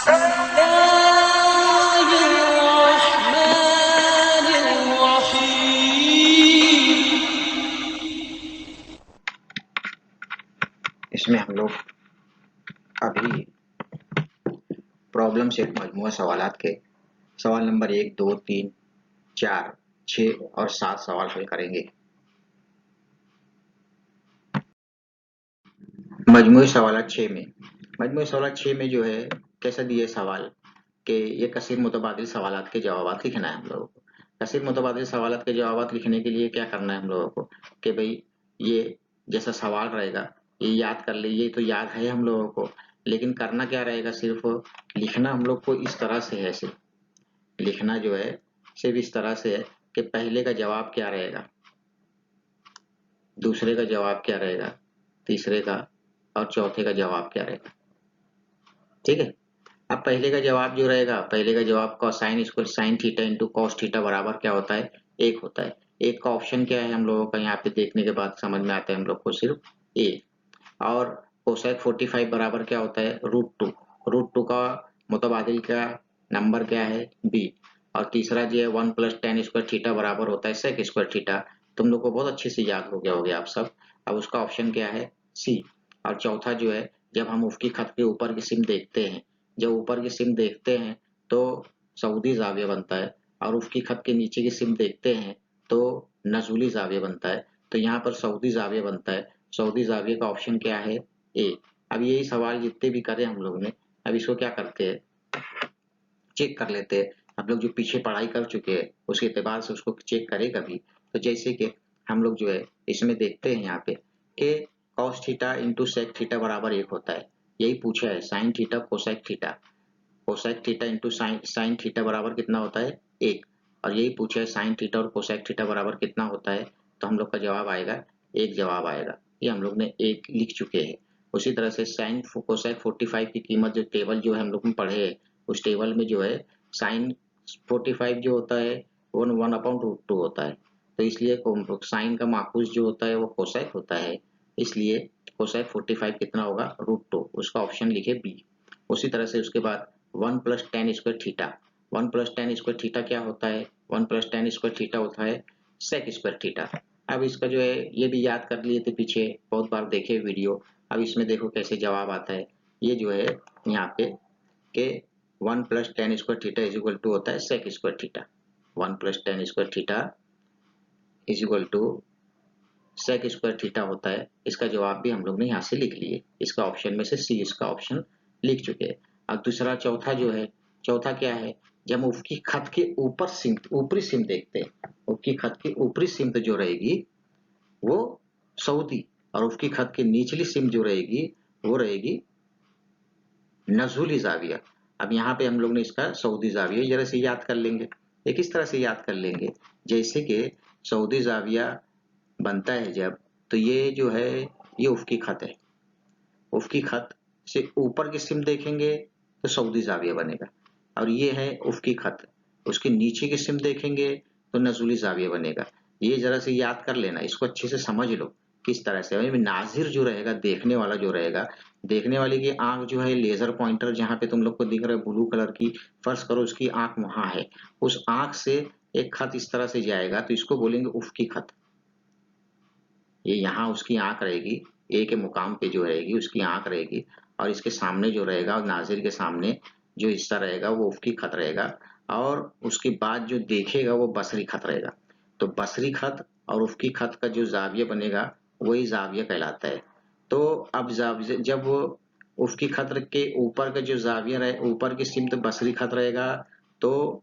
इसमें हम लोग अभी प्रॉब्लम सेट मजमूआ सवालात के सवाल नंबर 1, 2, 3, 4, 6 और 7 सवाल हल करेंगे। मजमूई सवालात 6 में जो है कैसा दिए सवाल कि ये कसीर मुतबादिल सवालात के जवाबात लिखना है हम लोगों को। कसीर मुतबादिल सवालात के जवाबात लिखने के लिए क्या करना है हम लोगों को कि भाई ये जैसा सवाल रहेगा ये याद कर ले, ये तो याद है हम लोगों को, लेकिन करना क्या रहेगा, सिर्फ लिखना हम लोग को इस तरह से है। सिर्फ लिखना जो है सिर्फ इस तरह से है कि पहले का जवाब क्या रहेगा, दूसरे का जवाब क्या रहेगा, तीसरे का और चौथे का जवाब क्या रहेगा। ठीक है। अब पहले का जवाब जो रहेगा, पहले का जवाब cosine square sine theta into cos theta बराबर क्या होता है, 1 होता है। एक का ऑप्शन क्या है हम लोगों का, यहाँ पे देखने के बाद समझ में आता है हम लोग को सिर्फ ए। और कोसेक 45 बराबर क्या होता है, √2। √2 का मुतबादिल का नंबर क्या है, बी। और तीसरा जो है 1 + tan स्क्वायर थीटा बराबर होता है सेक स्क्वायर थीटा। तुम लोग को बहुत अच्छे से याद हो गया होगे आप सब। अब उसका ऑप्शन क्या है, सी। और चौथा जो है, जब हम उफकी खत के ऊपर की सिम देखते हैं, जब ऊपर की सिम देखते हैं तो सऊदी जाविया बनता है, और उफकी खत के नीचे की सिम देखते हैं तो नजुली जाविया बनता है। तो यहाँ पर सऊदी जाविया बनता है। सऊदी जाविया का ऑप्शन क्या है, ए। अब यही सवाल जितने भी करे हम लोग ने, अब इसको क्या करते हैं, चेक कर लेते हैं। हम लोग जो पीछे पढ़ाई कर चुके हैं उसके एतबार से उसको चेक करें कभी। तो जैसे कि हम लोग जो है इसमें देखते हैं यहाँ पे कि cos theta into sec theta बराबर 1 होता है। यही पूछा है, sine theta cosec theta, cosec theta into sine theta बराबर कितना होता है, 1। और यही पूछा है साइन थीटा और कोसेक थीटा बराबर कितना होता है, तो हम लोग का जवाब आएगा 1 जवाब आएगा। ये हम लोग ने 1 लिख चुके हैं। उसी तरह से साइन कोसेक 45 की कीमत जो टेबल जो है हम लोग ने पढ़े है, उस टेबल में जो है साइन 45 जो होता है वो 1/√2 होता है। तो इसलिए साइन का माखूज जो होता है वो कोसेक होता है, इसलिए कोसेक 45 कितना होगा, √2। उसका ऑप्शन लिखे बी। उसी तरह से उसके बाद 1 + tan square theta, 1 + tan square theta क्या होता है, 1 + tan स्क्वायर थीटा होता है सेक स्क्वायर थीटा। अब इसका जो है ये भी याद कर लिए थे, पीछे बहुत बार देखे वीडियो। अब इसमें देखो कैसे जवाब आता है। ये जो है यहाँ पे के 1 + tan square theta is equal to होता है sec square theta. 1 + tan square theta is equal to sec square theta होता है। इसका जवाब भी हम लोग ने यहाँ से लिख लिए, इसका ऑप्शन में से सी इसका ऑप्शन लिख चुके हैं। अब दूसरा चौथा जो है, चौथा क्या है, जब हम उसकी खत के ऊपर सिम, ऊपरी सिम देखते हैं, उसकी खत की ऊपरी सिम जो रहेगी वो सऊदी, और उसकी खत की निचली सिम जो रहेगी वो रहेगी नजूली जाविया। अब यहाँ पे हम लोग ने इसका सऊदी जाविया जरा से याद कर लेंगे। ये किस तरह से याद कर लेंगे, जैसे कि सऊदी जाविया बनता है जब, तो ये जो है ये उफकी खत है। उफकी खत से ऊपर की सिम देखेंगे तो सऊदी जाविया बनेगा, और ये है उफकी खत, उसके नीचे की सिम देखेंगे तो नजुली जाविया बनेगा। ये जरा से याद कर लेना, इसको अच्छे से समझ लो किस तरह से। नाजिर जो रहेगा, देखने वाला जो रहेगा, देखने वाले की आंख जो है लेजर पॉइंटर जहां पे तुम लोग को दिख रहा है ब्लू कलर की, फर्ज करो उसकी आंख वहां है, उस आंख से एक खत इस तरह से जाएगा तो इसको बोलेंगे उफकी खत। ये यहाँ उसकी आंख रहेगी, ए के मुकाम पे जो रहेगी उसकी आंख रहेगी, और इसके सामने जो रहेगा नाजिर के सामने जो हिस्सा रहेगा वो उफकी खत रहेगा, और उसके बाद जो देखेगा वो बसरी खत रहेगा। तो बसरी खत और उफकी खत का जो जाविया बनेगा वही जाविया कहलाता है। तो अब जाविया जब वो उफकी खत के ऊपर का जो जाविया रहे, ऊपर की सिमत बसरी खत रहेगा तो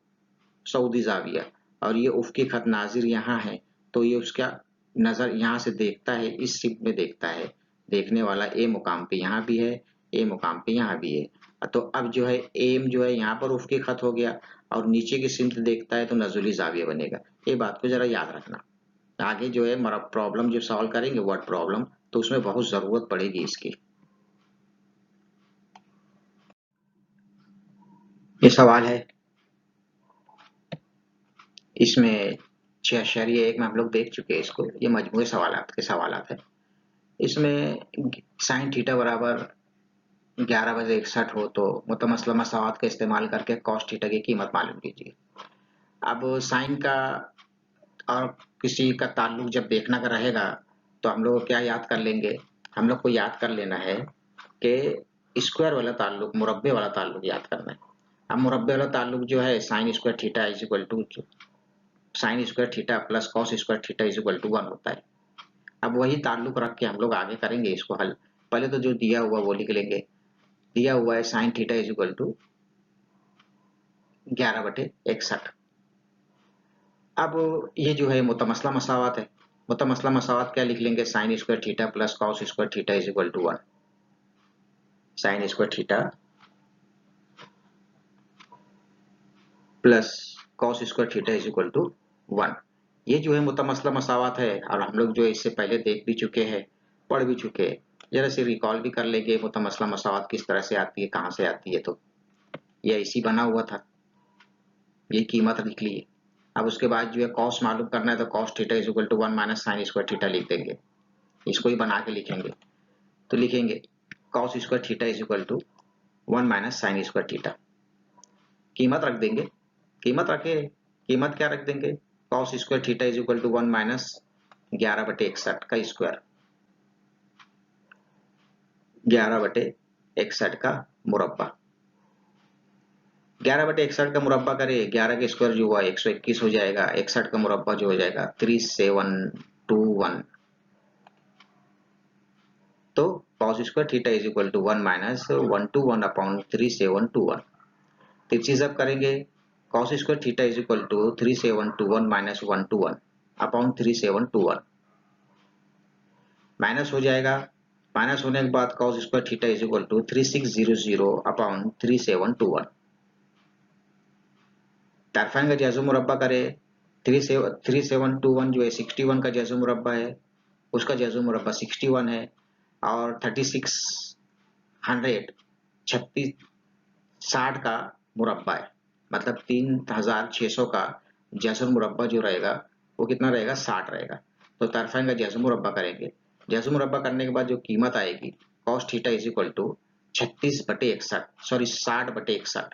सऊदी जाविया, और ये उफकी खत नाजिर यहाँ है तो ये उसका नजर यहाँ से देखता है, इस सिम में देखता है, देखने वाला ए मुकाम पे यहाँ भी है, ए मुकाम पे यहाँ भी है। तो अब जो है एम जो है यहाँ पर उफकी खत हो गया, और नीचे की सिमत देखता है तो नजुली जाविया बनेगा। ये बात को जरा याद रखना। आगे जो है हमारा प्रॉब्लम जो सॉल्व करेंगे वर्ड प्रॉब्लम, तो उसमें बहुत जरूरत पड़ेगी इसकी। ये सवाल है, इसमें 6.1 में हम लोग देख चुके हैं इसको, ये मजमूए सवालात के सवालात है। इसमें साइन थीटा बराबर 11 बजे 61 हो तो मुतमसला मसावत का इस्तेमाल करके कॉस थीटा की कीमत मालूम कीजिए। अब साइन का और किसी का ताल्लुक जब देखना का रहेगा तो हम लोग क्या याद कर लेंगे, हम लोग को याद कर लेना है कि स्क्वायर वाला ताल्लुक, मुरब्बे वाला ताल्लुक याद करना है। अब मुरब्बे वाला ताल्लुक जो है sine square theta is equal to sine square theta plus cos square theta is equal to 1 होता है। अब वही ताल्लुक रख के हम लोग आगे करेंगे इसको हल। पहले तो जो दिया हुआ वो लिख लेंगे। दिया हुआ है sine theta is equal to 11/61। अब ये जो है मुतमसला मसावत है। मुतमसला मसावत क्या लिख लेंगे, sine square theta plus cos square theta is equal to 1। Sine square theta plus cos square theta is equal to 1। ये जो है मुतमसला मसावत है और हम लोग जो है इससे पहले देख भी चुके हैं, पढ़ भी चुके हैं। जरा से रिकॉल भी कर लेंगे मुतमसला मसावत किस तरह से आती है, कहाँ से आती है। तो ये ऐसी बना हुआ था, ये कीमत निकली है। अब उसके बाद जो है कॉस मालूम करना है तो cos theta is equal to 1 minus sine square theta लिख देंगे। इसको ही बना के लिखेंगे तो लिखेंगे cos square theta is equal to 1 minus sine square theta. कीमत रख देंगे, कीमत रखे, कीमत क्या रख देंगे, cos square theta is equal to 1 minus 11/61 का स्क्वायर, 11/61 का मुरब्बा। 11/61 का मुरब्बा करे, 11 का स्क्वायर जो हुआ 121 हो जाएगा, 61 का मुरब्बा जो हो जाएगा 3721। तो cos square theta is equal to 1 minus 121 upon 3721। तो चीज अब करेंगे cos square theta is equal to 3721 minus 121 upon 3721 minus हो जाएगा। माइनस होने के बाद cos square theta is equal to 3600 upon 3721। तारफाइन का जैसे मुरब्बा करे 3721 जो है 61 का जैसे मुरब्बा है, उसका जैसे मुरब्बा 61 है और 3600 60 का मुरब्बा है, मतलब 3600 का जैसर मुरब्बा जो रहेगा वो कितना रहेगा, 60 रहेगा। तो तारफाइन का जैसर मुरब्बा करेंगे, जैसर मुरब्बा करने के बाद जो कीमत आएगी cos theta is equal to 36/61, sorry 60/61।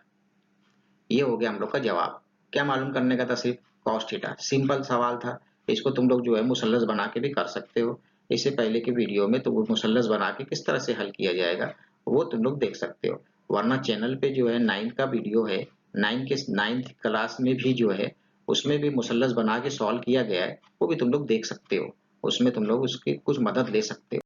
ये हो गया हम लोग का जवाब। क्या मालूम करने का था, सिर्फ कॉस थीटा। सिंपल सवाल था, इसको तुम लोग जो है मुसल्लस बना के भी कर सकते हो। इससे पहले के वीडियो में तो वो मुसल्लस बना के किस तरह से हल किया जाएगा वो तुम लोग देख सकते हो। वरना चैनल पे जो है 9 का वीडियो है, 9th क्लास में भी जो है उसमें भी मुसल्लस बना के सॉल्व किया गया है, वो भी तुम लोग देख सकते हो। उसमें तुम लोग उसकी कुछ मदद ले सकते हो।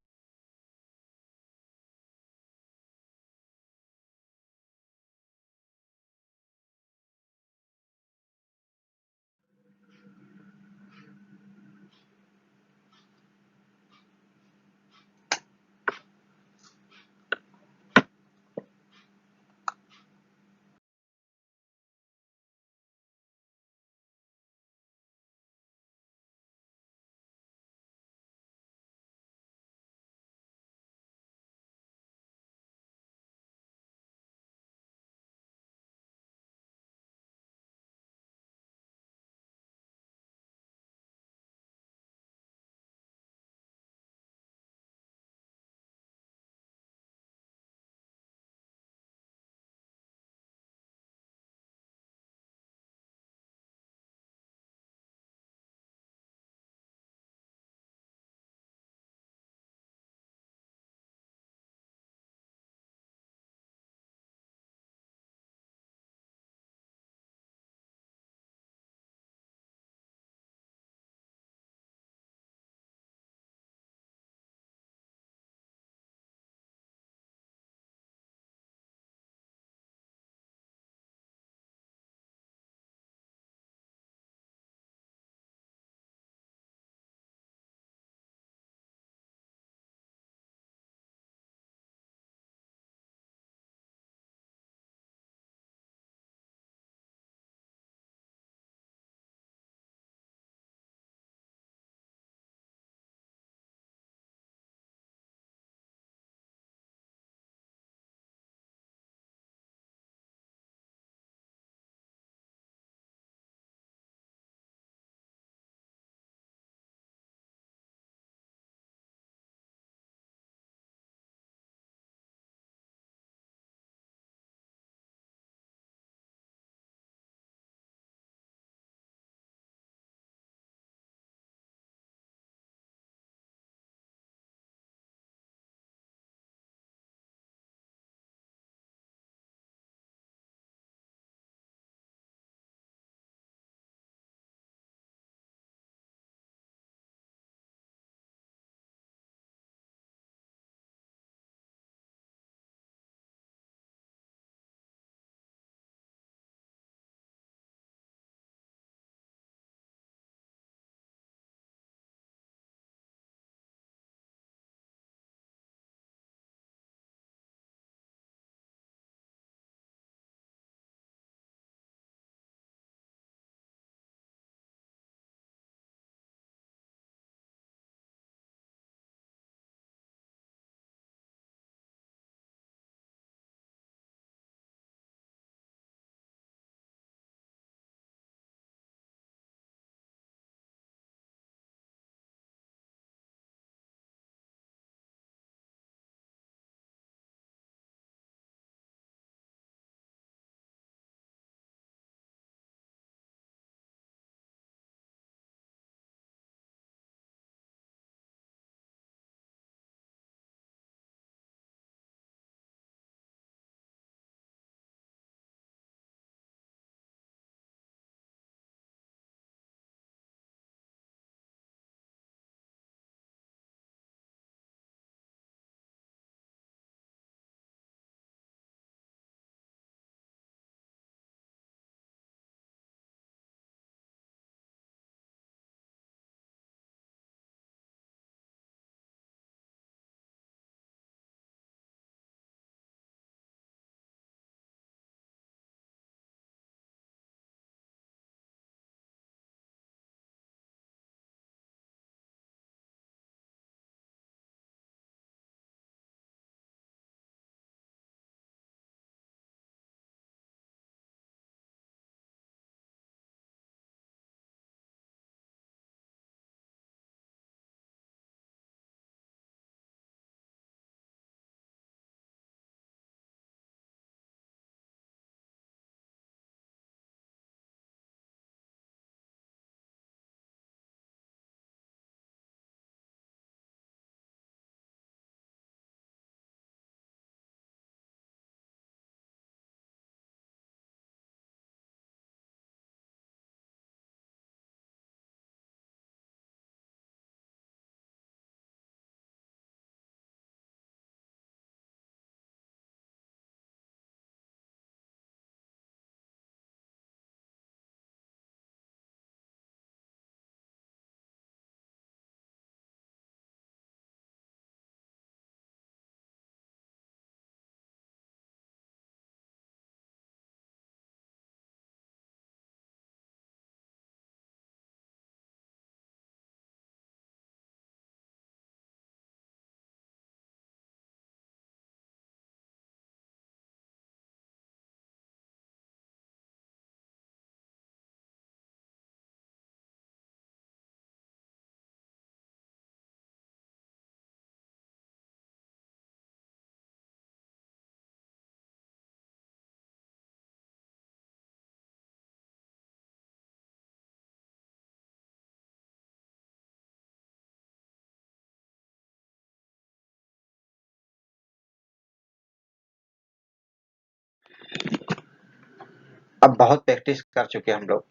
अब बहुत प्रैक्टिस कर चुके हम लोग,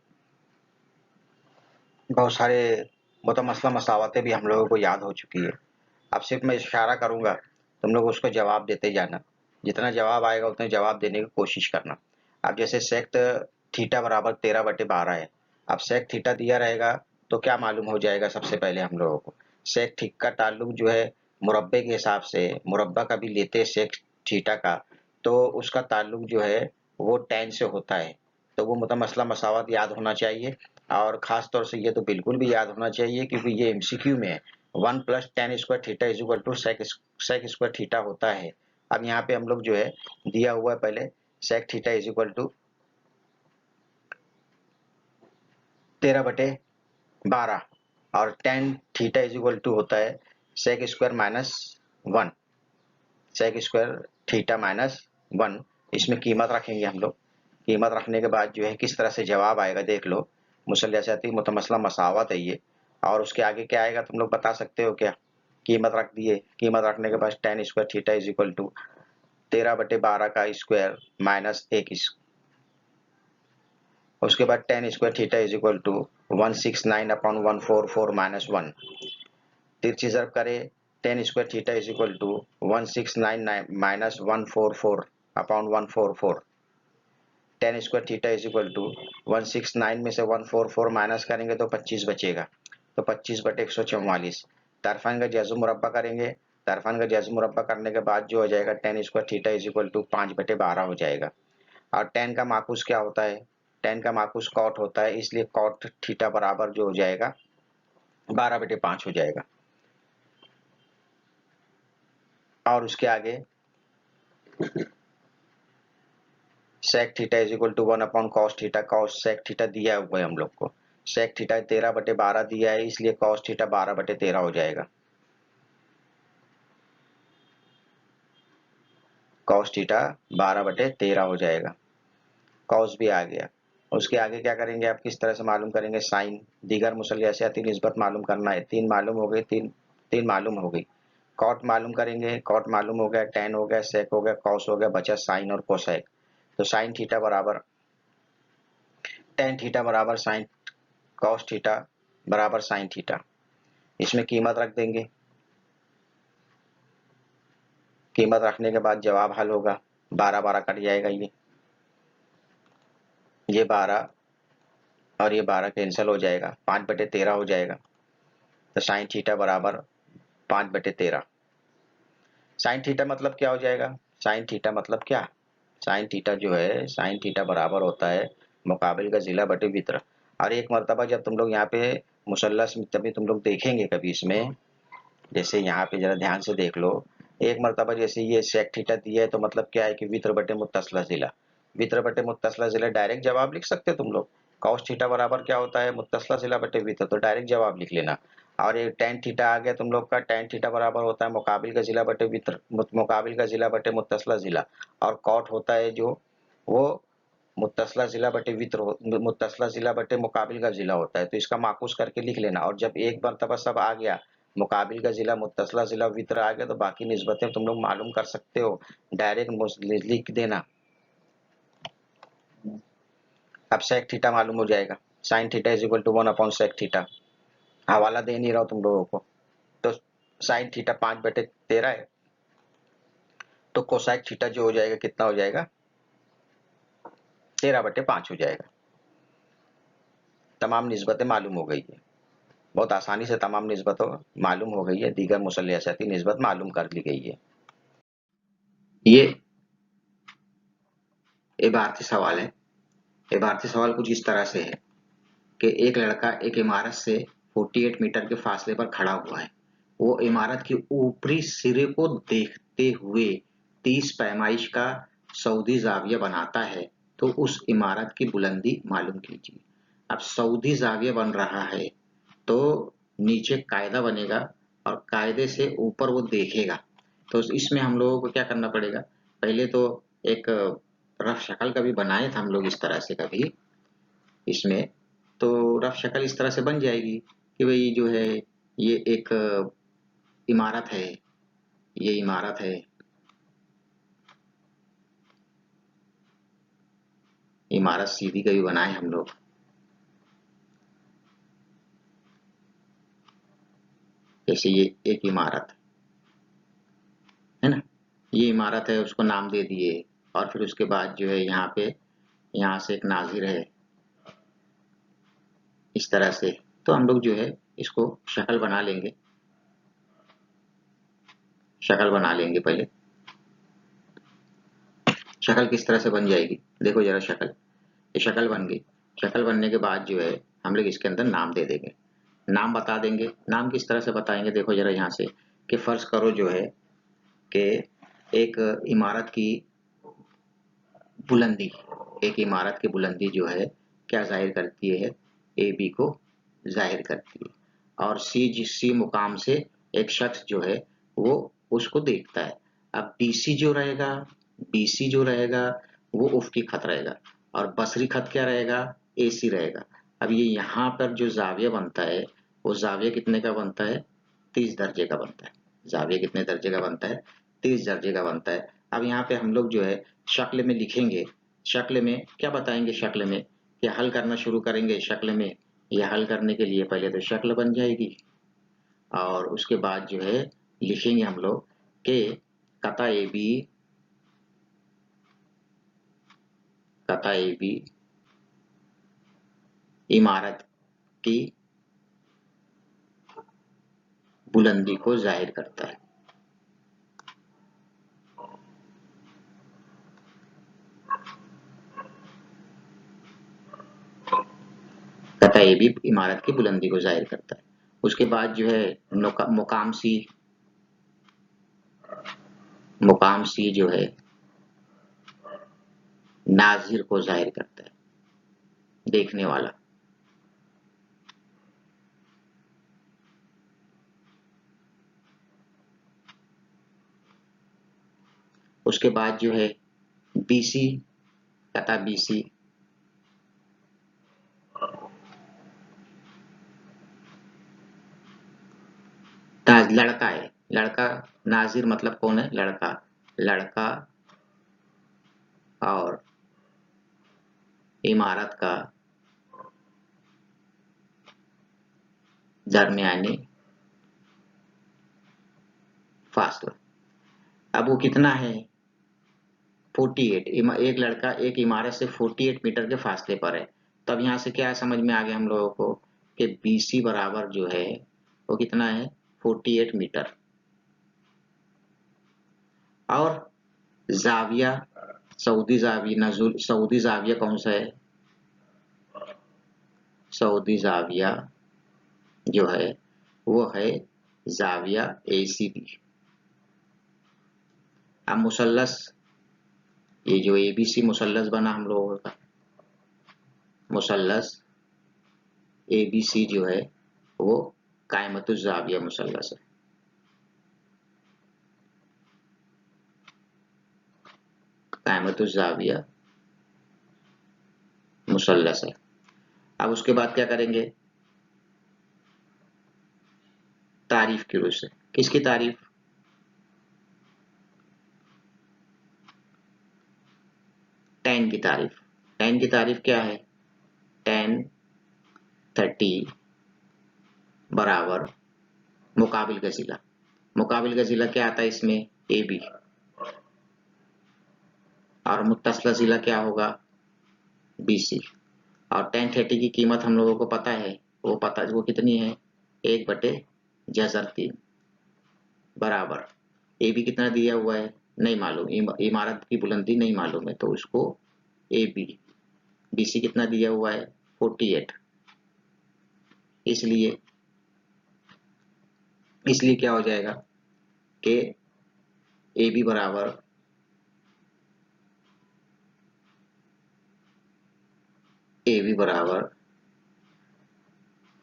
बहुत सारे मतलब मसला मसावतें भी हम लोगों को याद हो चुकी है। अब सिर्फ मैं इशारा करूंगा, तुम लोग उसको जवाब देते जाना, जितना जवाब आएगा उतने जवाब देने की कोशिश करना। अब जैसे सेक्ट थीटा बराबर 13/12 है। अब सेक्ट थीटा दिया रहेगा तो क्या मालूम हो जाएगा सबसे पहले हम लोगों को, सेक्ट थीटा का ताल्लुक जो है मुरब्बे के हिसाब से, मुरब्बा का भी लेते हैं सेक्ट थीटा का, तो उसका ताल्लुक जो है वो tan से होता है। तो वो मतलब मसला मसावत याद होना चाहिए, और खास तौर से ये तो बिल्कुल भी याद होना चाहिए क्योंकि ये एमसीक्यू में है। 1 + tan square theta is equal to sec square theta होता है। अब यहाँ पे हम लोग जो है दिया हुआ है पहले sec theta is equal to 13/12 और tan theta is equal to होता है sec square minus 1, sec square theta minus 1। इसमें कीमत रखेंगे हम लोग, कीमत रखने के बाद जो है किस तरह से जवाब आएगा देख लो। मुसल्लसाती मुतमसला मसावत है ये, और उसके आगे क्या आएगा तुम लोग बता सकते हो क्या? कीमत रख दिए, कीमत रखने के बाद tan square theta is equal to 13/12 का स्क्वायर माइनस 1, उसके बाद tan square theta is equal to 169/144 minus 1। तिरछी ज़रब करें, tan square theta is equal to 169 minus 144/144। tan square theta is equal to 169 में से 144 माइनस करेंगे तो 25 बचेगा, तो 25/144। तरफाइन का जज़्ब मुरब्बा करेंगे, तरफाइन का जज़्ब मुरब्बा करने के बाद जो हो जाएगा tan square theta is equal to 5/12 हो जाएगा। और tan का माकूस क्या होता है? tan का माकूस कॉट होता है, इसलिए कॉट थीटा बराबर जो हो जाएगा 12/5 हो जाएगा। और उसके आगे sec theta is equal to 1/cos theta, cosec theta दिया हुआ है हम लोग को, सेक थीटा 13/12 दिया है, इसलिए कॉस थीटा 12/13 हो जाएगा। कॉस थीटा 12/13 हो जाएगा, कॉस भी आ गया। उसके आगे क्या करेंगे आप, किस तरह से मालूम करेंगे? साइन, दीगर मुसल्लसाती निस्बत मालूम करना है। तीन मालूम हो गई, तीन मालूम हो गई। कॉट मालूम करेंगे, कॉट मालूम हो गया, tan हो गया, सेक हो गया, कॉस हो गया, बचा साइन और कोसेक। तो साइन थीटा बराबर tan थीटा बराबर साइन कॉस थीटा बराबर साइन थीटा। इसमें कीमत रख देंगे, कीमत रखने के बाद जवाब हल होगा, 12 कट जाएगा, ये 12 और ये 12 कैंसिल हो जाएगा, 5/13 हो जाएगा। तो साइन थीटा बराबर 5/13। साइन थीटा मतलब क्या हो जाएगा? साइन थीटा मतलब क्या? साइन थीटा जो है, साइन थीटा बराबर होता है मुकाबिल का जिला बटे वित्र। और एक मरतबा जब तुम लोग यहाँ पे मुसल्लस में तभी तुम लोग देखेंगे कभी इसमें, जैसे यहाँ पे जरा ध्यान से देख लो, एक मरतबा जैसे ये सेक थीटा दिया है तो मतलब क्या है कि वित्र बटे मुत्तसला जिला, वित्र बटे मुत्तसला जिला डायरेक्ट जवाब लिख सकते हो तुम लोग। कॉस थीटा बराबर क्या होता है? मुत्तसला जिला बटे वित्र, तो डायरेक्ट जवाब लिख लेना। और ये tan थीटा आ गया तुम लोग का, tan थीटा बराबर होता है मुकाबिल का जिला बटे वित्र, मुकाबिल का जिला बटे मुत्तसला जिला। और कॉट होता है जो वो मुत्तसला जिला बटे वित्र, मुत्तसला जिला बटे मुकाबिल का जिला होता है, तो इसका माकूस करके लिख लेना। और जब एक मरतबा सब आ गया, मुकाबिल का जिला, मुत्तसला जिला, वित्र आ गया, तो बाकी निस्बतें तुम लोग मालूम कर सकते हो, डायरेक्ट लिख देना। अब सेक थीटा मालूम हो जाएगा, sine theta is equal to 1/सेक थीटा। हवाला दे नहीं रहा हूं तुम लोगों को, तो साइन थीटा 5/13 है, तो कोसाइक थीटा जो हो जाएगा कितना हो जाएगा? 13/5 हो जाएगा। तमाम निस्बतें मालूम हो गई है, बहुत आसानी से तमाम निस्बतों मालूम हो गई है, दीगर मुसल्लसाती निस्बत मालूम कर ली गई है। ये इबारती सवाल है। इबारती सवाल कुछ इस तरह से है कि एक लड़का एक इमारत से 48 मीटर के फासले पर खड़ा हुआ है। वो इमारत के ऊपरी सिरे को देखते हुए 30 पैमाइश का सऊदी जाविया बनाता है, तो उस इमारत की बुलंदी मालूम कीजिए। अब सऊदी जाविया बन रहा है तो नीचे कायदा बनेगा और कायदे से ऊपर वो देखेगा। तो इसमें हम लोगों को क्या करना पड़ेगा? पहले तो एक रफ शक्ल कभी बनाए थे हम लोग इस तरह से कभी इसमें, तो रफ शक्ल इस तरह से बन जाएगी कि भाई जो है ये एक इमारत है, ये इमारत है, इमारत सीधी कभी बनाए हम लोग, जैसे ये एक इमारत है ना, ये इमारत है, उसको नाम दे दिए, और फिर उसके बाद जो है यहाँ पे, यहाँ से एक नाजिर है इस तरह से। तो हम लोग जो है इसको शक्ल बना लेंगे, शक्ल बना लेंगे पहले। शक्ल किस तरह से बन जाएगी, देखो जरा शक्ल, ये शक्ल बन गई। शक्ल बनने के बाद जो है हम लोग इसके अंदर नाम दे देंगे, नाम बता देंगे। नाम किस तरह से बताएंगे, देखो जरा यहाँ से, कि फर्ज करो जो है कि एक इमारत की बुलंदी, एक इमारत की बुलंदी जो है क्या जाहिर करती है, ए बी को जाहिर करती है, और सी जिस सी मुकाम से एक शख्स जो है वो उसको देखता है। अब बीसी जो रहेगा, बीसी जो रहेगा वो उफ़क़ी खत रहेगा, और बसरी खत क्या रहेगा, एसी रहेगा। अब ये यहाँ पर जो ज़ाविया बनता है, वो ज़ाविया कितने का बनता है, 30 दर्जे का बनता है। ज़ाविया कितने दर्जे का बनता है, 30 दर्जे का बनता है। अब यहाँ पे हम लोग जो है शक्ल में लिखेंगे, शक्ल में क्या बताएंगे, शक्ल में कि हल करना शुरू करेंगे। शक्ल में ये हल करने के लिए पहले तो शक्ल बन जाएगी, और उसके बाद जो है लिखेंगे हम लोग कि कता ए बी, कता ए बी इमारत की बुलंदी को जाहिर करता है। कता ए बी इमारत की बुलंदी को जाहिर करता है। उसके बाद जो है मुकाम सी, मुकाम सी जो है नाजिर को जाहिर करता है, देखने वाला। उसके बाद जो है बीसी, कता बीसी लड़का है, लड़का, नाजिर मतलब कौन है, लड़का, लड़का और इमारत का दरमियानी फासला। अब वो कितना है, 48, एक लड़का एक इमारत से 48 मीटर के फासले पर है। तब यहाँ से क्या समझ में आ गया हम लोगों को कि बीसी बराबर जो है वो कितना है, 48 मीटर। और जाविया, सऊदी जाविया, नजुल सऊदी जाविया कौन सा है, सऊदी जाविया जो है वो है जाविया एसीबी। अब मुसल्लस, ये जो एबीसी मुसल्लस बना हम लोगों का, मुसल्लस एबीसी जो है वो कायमतुज जाविया मुसल्लस है। कायमतुज जाविया मुसल्लस है। अब उसके बाद क्या करेंगे, तारीफ की रूप से, किसकी तारीफ, tan की तारीफ। tan की तारीफ क्या है, tan 30 बराबर मुकाबिल का जिला। मुकाबिल का जिला क्या आता है इसमें, ए बी, और मुत्तसला जिला क्या होगा, बी सी। और tan 30 की कीमत हम लोगों को पता है, वो कितनी है, 1/3 बराबर ए बी कितना दिया हुआ है, नहीं मालूम, इमारत की बुलंदी नहीं मालूम है, तो उसको ए बी, बी सी कितना दिया हुआ है, 48। इसलिए इसलिए क्या हो जाएगा कि ए बी बराबर ए बी बराबर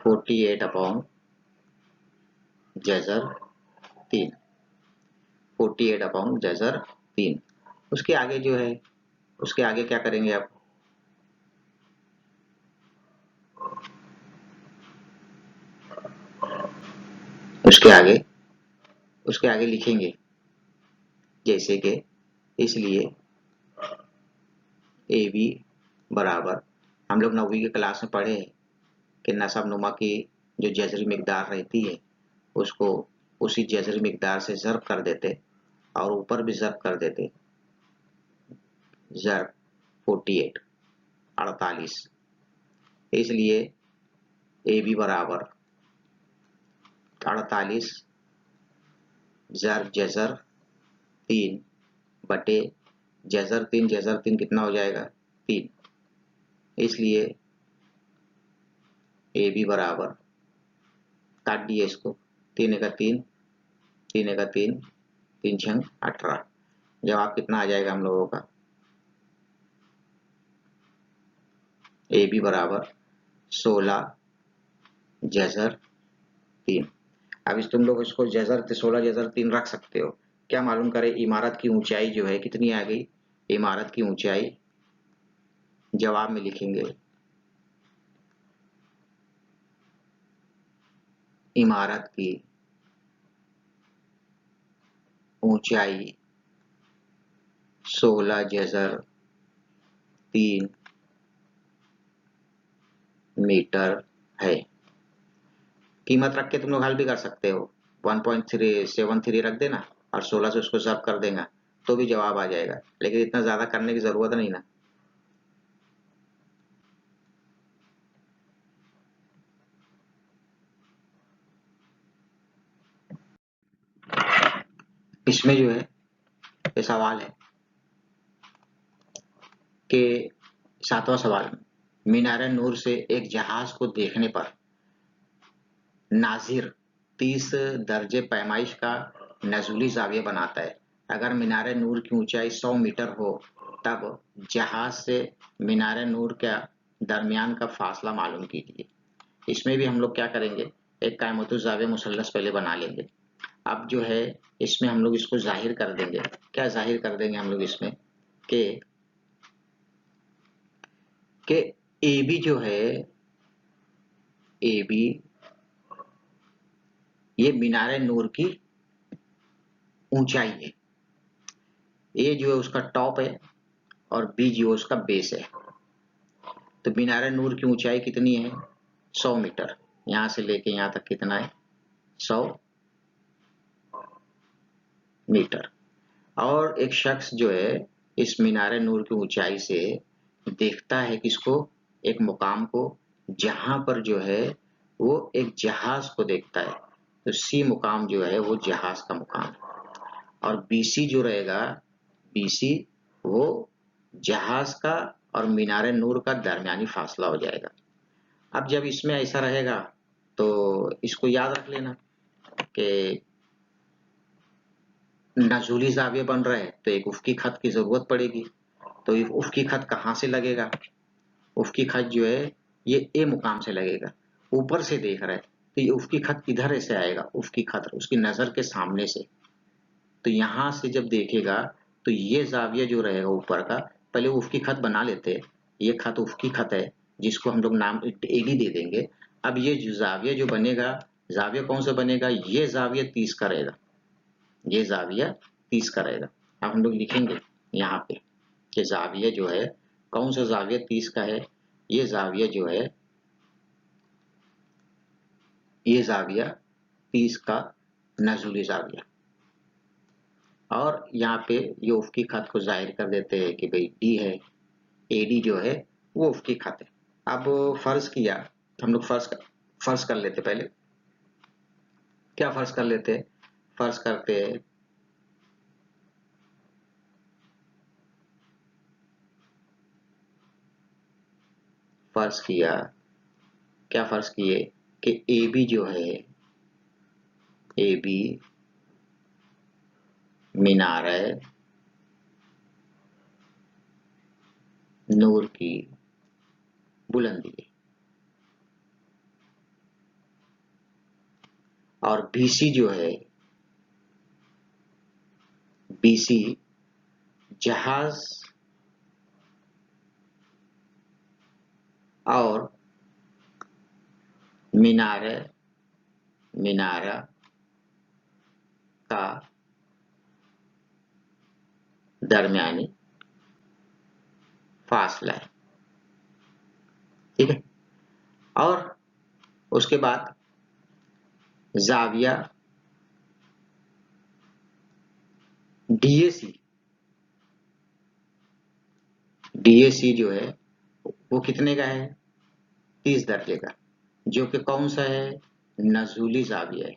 48 अपॉन जजर 3, 48 अपॉन जजर 3। उसके आगे जो है, उसके आगे क्या करेंगे आप, उसके आगे लिखेंगे जैसे कि, इसलिए ए बी बराबर, हम लोग 9वीं की क्लास में पढ़े कि नसब नुमा की जो जजरी मिकदार रहती है उसको उसी जजरी मिकदार से ज़र्ब कर देते और ऊपर भी ज़र्ब कर देते, ज़र्ब 48 48, इसलिए ए बी बराबर 48 ज़र्ब जज़र 3 बटे जज़र 3 कितना हो जाएगा 3, इसलिए ए बी बराबर, काट दिए इसको, 3 का 3, 3 का 3, 3 छंग 18, जवाब कितना आ जाएगा हम लोगों का ए बी बराबर 16 जज़र 3। अब तुम लोग इसको जज़र 16 जज़र 3 रख सकते हो। क्या मालूम करें इमारत की ऊंचाई जो है कितनी आ गई, इमारत की ऊंचाई जवाब में लिखेंगे, इमारत की ऊंचाई 16 जज़र 3 मीटर है। कीमत रख के तुम लोग हल भी कर सकते हो, 1.373 रख देना और 16 से उसको ज़र्ब कर देगा तो भी जवाब आ जाएगा, लेकिन इतना ज़्यादा करने की ज़रूरत नहीं ना। इसमें जो है ये सवाल है कि 7वां सवाल, मीनार नूर से एक जहाज को देखने पर नाजिर 30 दर्जे पैमाइश का नज़ुली ज़ाविया बनाता है। अगर मीनार नूर की ऊंचाई 100 मीटर हो तब जहाज से मीनार नूर के दरमियान का फासला मालूम कीजिए। इसमें भी हम लोग क्या करेंगे, एक कायमतुल ज़ाविया मुसल्लस पहले बना लेंगे। अब जो है इसमें हम लोग इसको जाहिर कर देंगे। क्या जाहिर कर देंगे हम लोग इसमें कि ए बी जो है, ए बी ये मीनार नूर की ऊंचाई है, ए जो है उसका टॉप है और बी जो है उसका बेस है। तो मीनार नूर की ऊंचाई कितनी है 100 मीटर, यहां से लेके यहां तक कितना है 100 मीटर। और एक शख्स जो है इस मीनार नूर की ऊंचाई से देखता है किसको, एक मुकाम को, जहां पर जो है वो एक जहाज को देखता है। तो सी मुकाम जो है वो जहाज का मुकाम है और बीसी जो रहेगा, बीसी वो जहाज का और मीनार नूर का दरमियानी फासला हो जाएगा। अब जब इसमें ऐसा रहेगा तो इसको याद रख लेना कि नजूली जाविया बन रहे हैं तो एक उफ़क़ी खत की जरूरत पड़ेगी। तो ये उफ़क़ी खत कहाँ से लगेगा, उफ़क़ी खत जो है ये ए मुकाम से लगेगा, ऊपर से देख रहा है तो ये उफ़क़ी खत किधर से आएगा, उफ़क़ी खत उसकी नजर के सामने से। तो यहाँ से जब देखेगा तो ये जाविया जो रहेगा ऊपर का, पहले उफ़क़ी खत बना लेते हैं। ये खत उफ़क़ी खत है जिसको हम लोग नाम एडी दे देंगे। अब ये जो जाविया जो बनेगा, जाविया कौन सा बनेगा, ये जाविया 30 का रहेगा, ये जाविया 30 का रहेगा। अब हम लोग लिखेंगे यहाँ पे कि जाविया जो है कौन सा जाविया 30 का है, ये जाविया जो है ये जाविया 30 का नज़ुली जाविया। और यहाँ पे ये उफ़क़ी खत को जाहिर कर देते हैं कि भाई डी है, एडी जो है वो उफ़क़ी खत है। अब फर्ज किया, हम लोग फर्ज कर लेते, पहले क्या फर्ज कर लेते हैं, फर्ज करते हैं फर्ज किया, क्या फर्ज किए कि ए बी जो है, ए बी मीनार नूर की बुलंदी है और बीसी जो है, बीसी जहाज और मीनार का दरमियानी फासला है। ठीक है। और उसके बाद जाविया डीएसी, डीएसी जो है वो कितने का है, 30 दर्जे का, जो कि कौन सा है, नजूली जाविया है।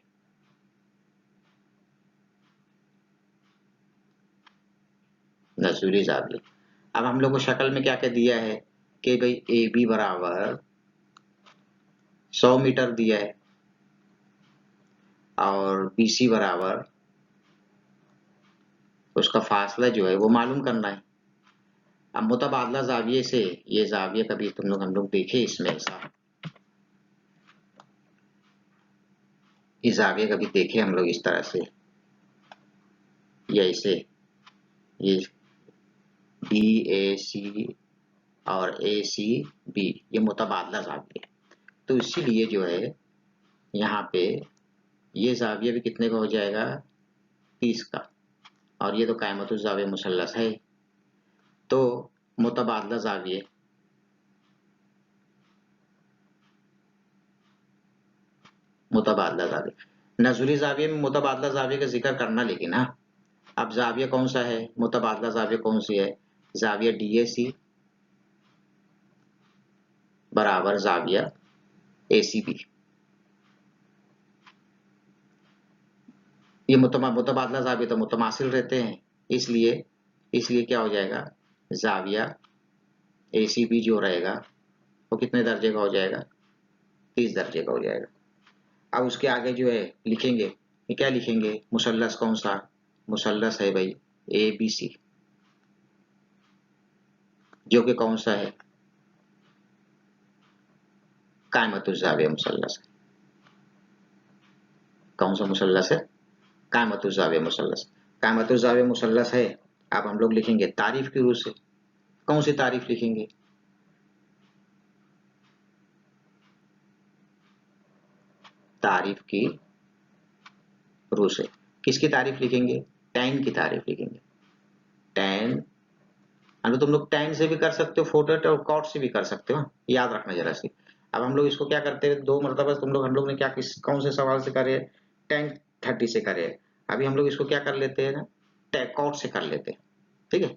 नजूली जाविया। अब हम लोग को शक्ल में क्या क्या दिया है कि भाई ए बी बराबर 100 मीटर दिया है और बीसी बराबर उसका फासला जो है वो मालूम करना है। अब मुतबादला जाविये से, ये जाविया कभी हम लोग देखे इसमें ऐसा, ये जाविया कभी देखे हम लोग इस तरह से, या इसे, ये डी ए सी और ए सी बी, ये मुतबादला जाविया है। तो इसीलिए जो है यहाँ पे ये जाविया भी कितने का हो जाएगा, 30 का, और ये तो कायमतुल जाविया मुसल्लस है, तो मुतबादला जाविये, मुतबादला जाविया, नजुली जाविये में मुतबादला जाविये का जिक्र करना, लेकिन हाँ, अब जाविया कौन सा है, मुतबादला जाविया कौन सी है, जाविया डीएसी बराबर जाविया एसीबी। ये मुतबादला जाविया तो मुतमासिल रहते हैं, इसलिए इसलिए क्या हो जाएगा, जाविया एसीबी जो रहेगा वो कितने दर्जे का हो जाएगा, 30 दर्जे का हो जाएगा। अब उसके आगे जो है लिखेंगे, ये क्या लिखेंगे, मुसल्लस कौन सा, मुसल्लस है भाई ए बी सी, जो कि कौन सा है, कायमतुल जाविया मुसल्लस। कौन सा मुसल्लस है, कायमतुल जाविया मुसल्लस। कायमतुल जाविया मुसल्लस है। अब हम लोग लिखेंगे तारीफ की रूह से, कौन सी तारीफ लिखेंगे, तारीफ की रूह से। किसकी तारीफ लिखेंगे, टैन की तारीफ लिखेंगे, टैन। अगर तुम लोग टैन से भी कर सकते हो, फोटेट और कॉट से भी कर सकते हो, याद रखना जरा सी। अब हम लोग इसको क्या करते हैं, दो मरतबा हम लोग ने क्या कौन से सवाल से करे, टैन 30 से करे। अभी हम लोग इसको क्या कर लेते हैं ना, कॉट से कर लेते हैं, ठीक है,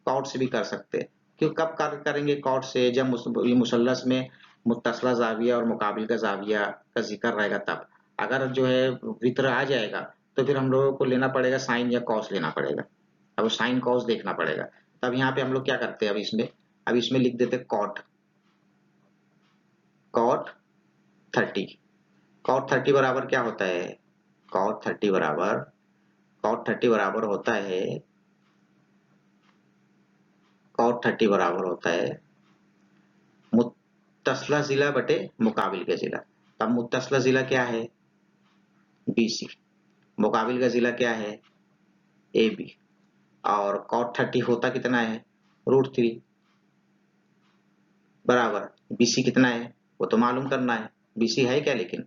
कॉट से भी कर सकते हैं। क्यों, कब कार्य करेंगे कॉट से, जब ये मुसल्लस में मुत्तसला जाविया और मुकाबिल का जाविया का जिक्र रहेगा तब। अगर जो है वित्र आ जाएगा तो फिर हम लोगों को लेना पड़ेगा साइन या कॉस लेना पड़ेगा। अब साइन कॉस देखना पड़ेगा। तब यहाँ पे हम लोग क्या करते हैं, अब इसमें लिख देते कॉट, कॉट 30। कॉट 30 बराबर क्या होता है, कॉट 30 बराबर, कॉट 30 बराबर होता है, कॉट 30 बराबर होता है मुत्तसला जिला बटे मुकाबिल का जिला। अब मुत्तसला जिला क्या है, बीसी, मुकाबिल का जिला क्या है, ए बी, और कॉट 30 होता कितना है, √3 बराबर बीसी कितना है, वो तो मालूम करना है, बीसी है क्या, लेकिन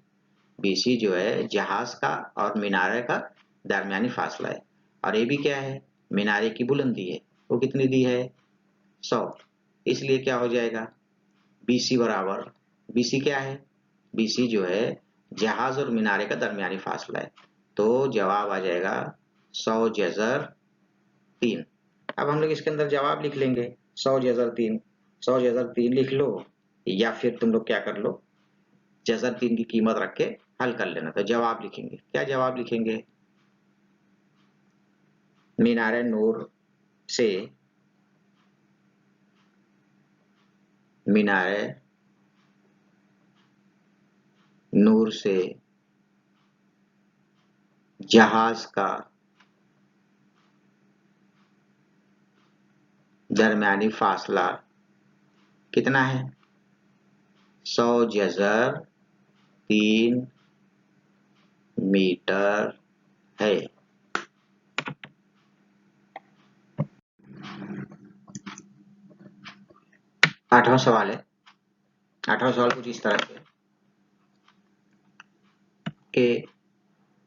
बीसी जो है जहाज का और मीनारे का दरमियानी फासला है, और ए बी क्या है, मीनारे की बुलंदी है, वो कितनी दी है, 100। इसलिए क्या हो जाएगा, बीसी बराबर, बीसी क्या है, बीसी जो है जहाज और मीनारे का दरमियानी फासला है, तो जवाब आ जाएगा 100 जज़र 3। अब हम लोग इसके अंदर जवाब लिख लेंगे, 100 जज़र 3, 100 जज़र 3 लिख लो, या फिर तुम लोग क्या कर लो, जज़र 3 की कीमत रख के हल कर लेना। तो जवाब लिखेंगे, क्या जवाब लिखेंगे, मीनारे नूर से, मीनारे नूर से जहाज का दरमियानी फासला कितना है, 100 जज़र 3 मीटर है। 8वां सवाल है, 8वां सवाल कुछ इस तरह से कि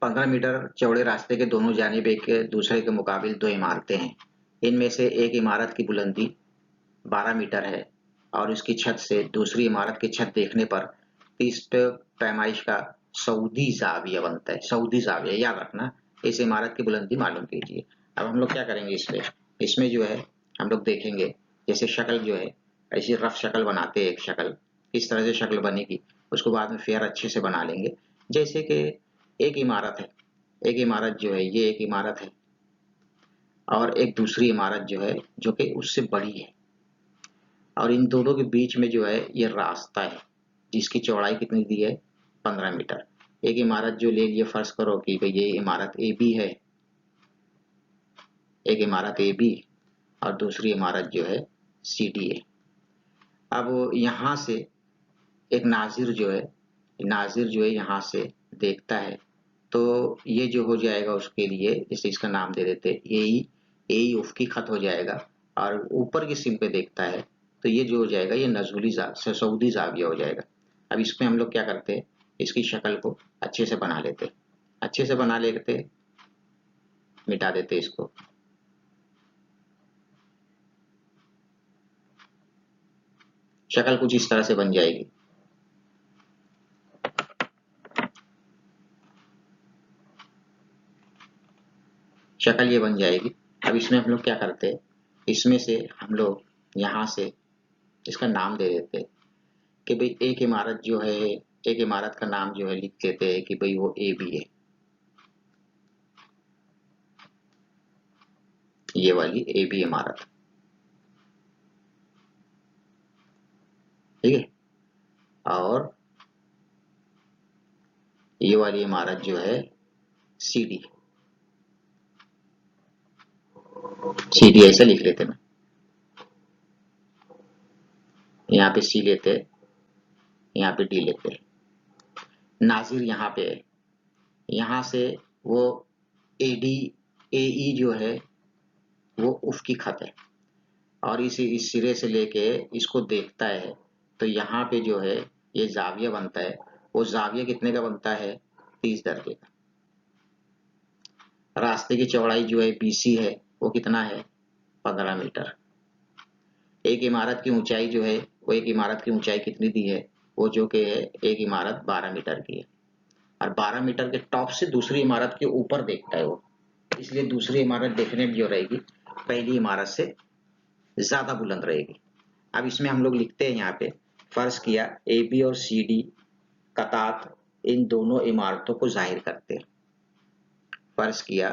15 मीटर चौड़े रास्ते के दोनों जानिब एक दूसरे के मुकाबिल दो इमारतें हैं। इनमें से एक इमारत की बुलंदी 12 मीटर है और इसकी छत से दूसरी इमारत की छत देखने पर इस पैमाइश का सऊदी जाविया बनता है। सऊदी जाविया याद रखना, इस इमारत की बुलंदी मालूम कीजिए। अब हम लोग क्या करेंगे, इसमें जो है हम लोग देखेंगे, जैसे शक्ल जो है ऐसी रफ शक्ल बनाते हैं, एक शक्ल किस तरह से शक्ल बनेगी उसको बाद में फेयर अच्छे से बना लेंगे। जैसे कि एक इमारत है, एक इमारत जो है ये एक इमारत है और एक दूसरी इमारत जो है जो कि उससे बड़ी है, और इन दोनों के बीच में जो है ये रास्ता है जिसकी चौड़ाई कितनी दी है, 15 मीटर। एक इमारत जो ले लिए, फर्ज करो कि भाई ये इमारत ए बी है, एक इमारत ए बी और दूसरी इमारत जो है सी डी है। अब यहाँ से एक नाजिर जो है यहाँ से देखता है, तो ये जो हो जाएगा उसके लिए जैसे इसका नाम दे देते ए उफ़क़ी खत हो जाएगा, और ऊपर की सिम पे देखता है तो ये जो हो जाएगा ये सऊदी जाविया हो जाएगा। अब इसमें हम लोग क्या करते हैं, इसकी शक्ल को अच्छे से बना लेते, अच्छे से बना लेते, मिटा देते इसको। शक्ल कुछ इस तरह से बन जाएगी। शक्ल ये बन जाएगी। अब इसमें हम लोग क्या करते हैं, इसमें से हम लोग यहाँ से इसका नाम दे देते हैं कि भाई एक इमारत जो है, एक इमारत का नाम जो है लिख देते हैं कि भाई वो ए बी है, ये वाली ए बी इमारत, ठीक है। और ये वाली इमारत जो है सी डी, सी डी ऐसे लिख लेते ना, यहाँ पे सी लेते, यहाँ पे डी लेते, नाजिर यहाँ पे है, यहाँ से वो ए डी ए ई जो है वो उफ़ की खत है, और इस सिरे से लेके इसको देखता है तो यहाँ पे जो है ये जाविया बनता है। वो जाविया कितने का बनता है, 30 दर्जे का। रास्ते की चौड़ाई जो है बीसी है, वो कितना है, 15 मीटर। एक इमारत की ऊंचाई जो है, वो एक इमारत की ऊंचाई कितनी दी है, वो जो कि है एक इमारत 12 मीटर की है, और 12 मीटर के टॉप से दूसरी इमारत के ऊपर देखता है वो, इसलिए दूसरी इमारत डेफिनेट जो रहेगी पहली इमारत से ज्यादा बुलंद रहेगी। अब इसमें हम लोग लिखते हैं यहाँ पे, फर्ज किया ए बी और सी डी कतात इन दोनों इमारतों को जाहिर करते हैं। फर्ज किया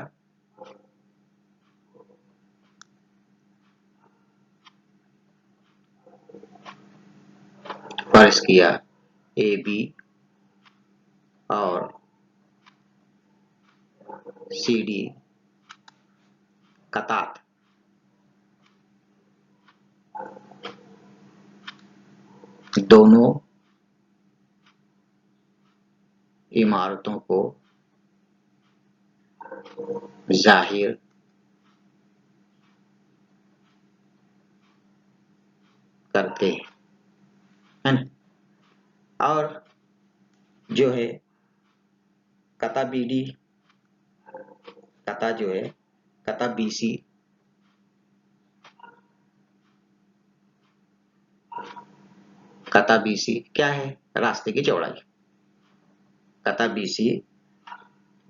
फर्ज किया ए बी और सी डी कतात दोनों इमारतों को जाहिर करते हैं, है ना। और जो है कता बी डी, कता जो है कता बी सी, कता बी सी क्या है, रास्ते की चौड़ाई। कता बी सी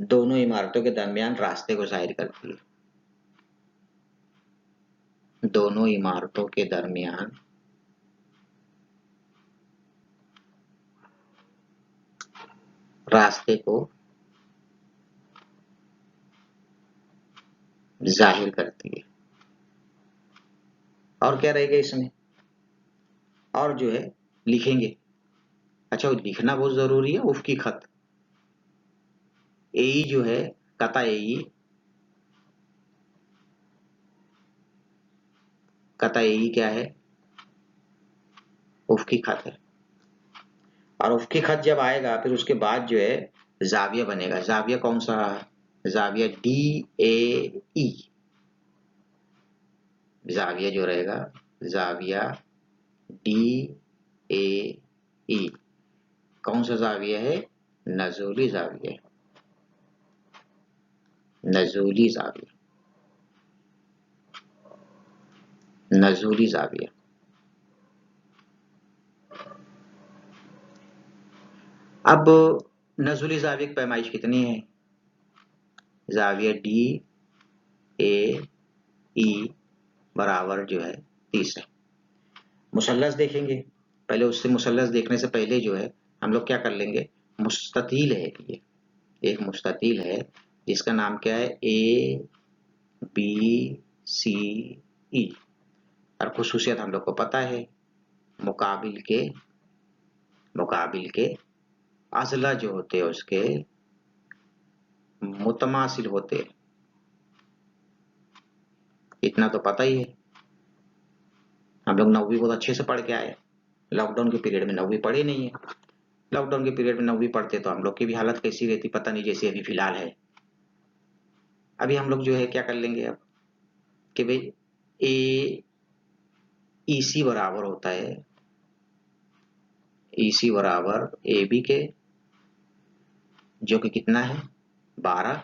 दोनों इमारतों के दरमियान रास्ते को जाहिर करती है, दोनों इमारतों के दरमियान रास्ते को जाहिर करती है। और क्या रहेगा इसमें, और जो है लिखेंगे, अच्छा वो लिखना बहुत जरूरी है, उफ़ की खत ए जो है, कता ए, कता ए क्या है, उफ़ की खत है। और उफ़ की खत जब आएगा फिर उसके बाद जो है जाविया बनेगा। जाविया कौन सा, जाविया डी ए ई, जाविया जो रहेगा जाविया डी ए ई, कौन सा जाविया है, नजूली जाविया है, नजूली जाविया, नजूली जाविया। अब नजुली जाविया की पैमाइश कितनी है? जाविया डी ए ई बराबर जो है 30 है। मुसल्लस देखेंगे, पहले उससे मुसल्लस देखने से पहले जो है हम लोग क्या कर लेंगे, मुस्ततील है ये, एक मुस्ततील है जिसका नाम क्या है, ए बी सी ई, और खुसूसियत हम लोग को पता है, मुकाबिल के अजला जो होते हैं उसके मुतमासिल होते हैं, इतना तो पता ही है। हम लोग 9वीं बहुत अच्छे से पढ़ के आए, लॉकडाउन के पीरियड में 9वीं पढ़े नहीं है। लॉकडाउन के पीरियड में 9वीं पढ़ते तो हम लोग की भी हालत कैसी रहती पता नहीं, जैसे अभी फिलहाल है। अभी हम लोग जो है क्या कर लेंगे अब कि भाई ए ई सी बराबर होता है, ई सी बराबर ए बी के, जो कि कितना है 12,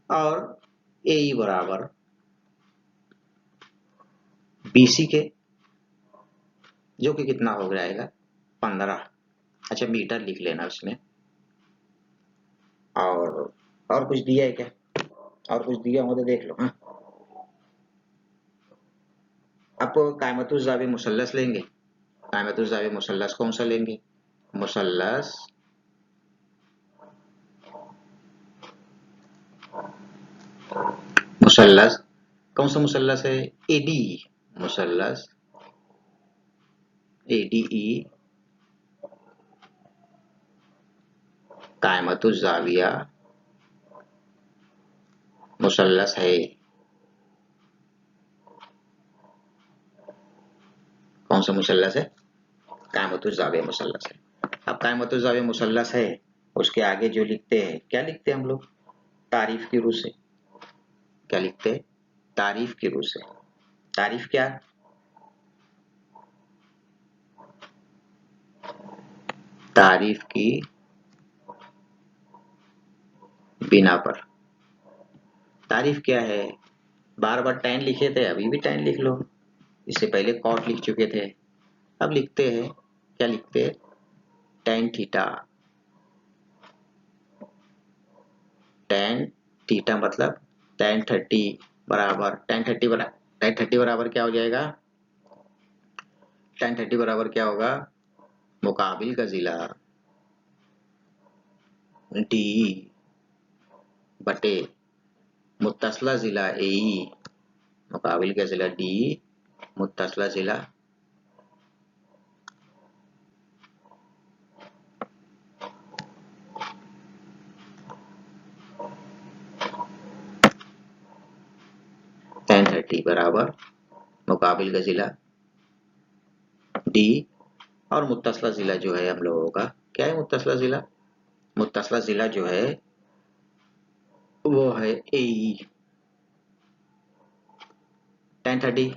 और ए ई बराबर बी सी के, जो कि कितना हो जाएगा 15। अच्छा मीटर लिख लेना उसमें। और कुछ दिया है क्या? और कुछ दिया हो तो देख लो। हाँ, अब कायमतुज़्ज़ावी मुसल्लस लेंगे। कायमतुज़्ज़ावी मुसल्लस कौन सा लेंगे? मुसल्लस मुसल्लस कौन सा मुसल्लस है? एडी, मुसल्लस एडीई कायमतुज़्ज़ाविया मुसल्लस है। कौन सा मुसल्लस है? कायमतुज़्ज़ाविया मुसल्लस है। अब कायमतुज़्ज़ाविया मुसल्लस है, उसके आगे जो लिखते हैं, क्या लिखते हैं हम लोग? तारीफ की रूह से। क्या लिखते हैं? तारीफ की रूह से। तारीफ क्या? तारीफ की बिना पर। तारीफ क्या है? बार बार टैन लिखे थे, अभी भी टैन लिख लो, इससे पहले कॉट लिख चुके थे, अब लिखते हैं, क्या लिखते हैं? Tan theta. टैन थीटा मतलब टैन 30 बराबर, टैन 30 बराबर क्या हो जाएगा? टैन 30 बराबर क्या होगा? मुकाबिल का जिला डी बटे मुत्तसला जिला ए, मुकाबिल का जिला डी, मुत्तसला जिला टैन 30 बराबर मुकाबिल का जिला डी, और मुत्तसला जिला जो है हम लोगों का क्या है? मुत्तसला जिला, मुत्तसला जिला जो है वो है ए। टैन 30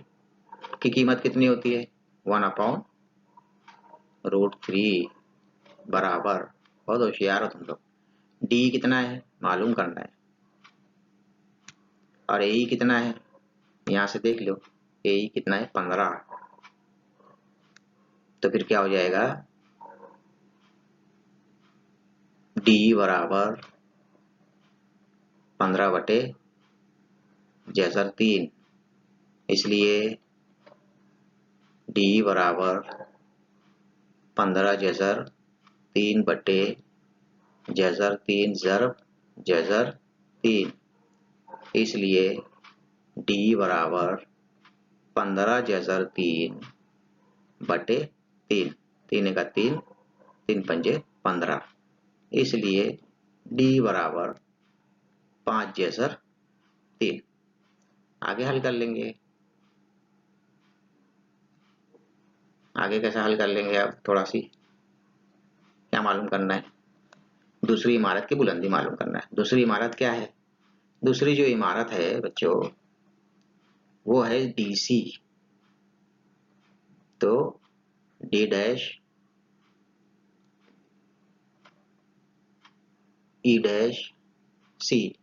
की कीमत कितनी होती है? 1/√3 बराबर, बहुत होशियार हो तुम लोग, डी कितना है मालूम करना है, और ए कितना है यहाँ से देख लो, ए कितना है 15, तो फिर क्या हो जाएगा? डी बराबर 15/3, इसलिए डी बराबर 15/3/3 ज़र 3, इसलिए डी बराबर 15/3/3, 3 का 3, 3×5 = 15, इसलिए डी बराबर 5/3। आगे हल कर लेंगे, आगे कैसे हल कर लेंगे? अब थोड़ा सी क्या मालूम करना है? दूसरी इमारत की बुलंदी मालूम करना है। दूसरी इमारत क्या है? दूसरी जो इमारत है बच्चों वो है डीसी, तो डी डैश ई डैश सी,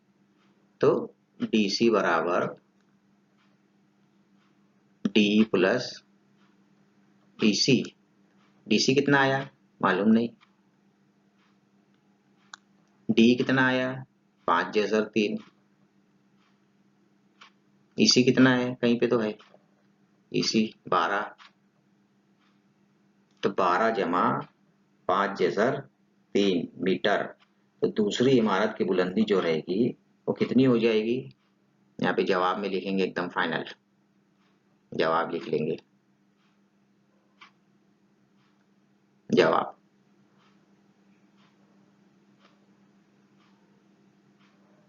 तो डीसी बराबर डी प्लस डीसी। डीसी कितना आया मालूम नहीं, डी कितना आया 5/3। इसी कितना है, कहीं पे तो है, इसी 12। तो 12 जमा 5/3 मीटर। तो दूसरी इमारत की बुलंदी जो रहेगी वो कितनी हो जाएगी, यहाँ पे जवाब में लिखेंगे, एकदम फाइनल जवाब लिख लेंगे। जवाब